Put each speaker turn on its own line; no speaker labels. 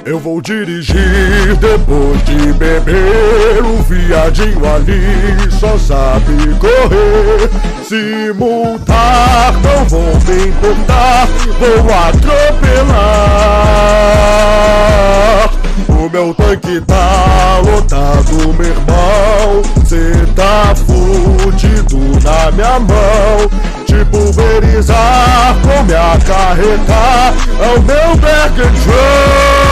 Eu vou dirigir depois de beber. O viadinho ali só sabe correr. Se multar, não vou me importar, vou atropelar. O meu tanque tá lotado, meu irmão. Cê tá fudido na minha mão. Te pulverizar com me acarretar é o meu back and truck.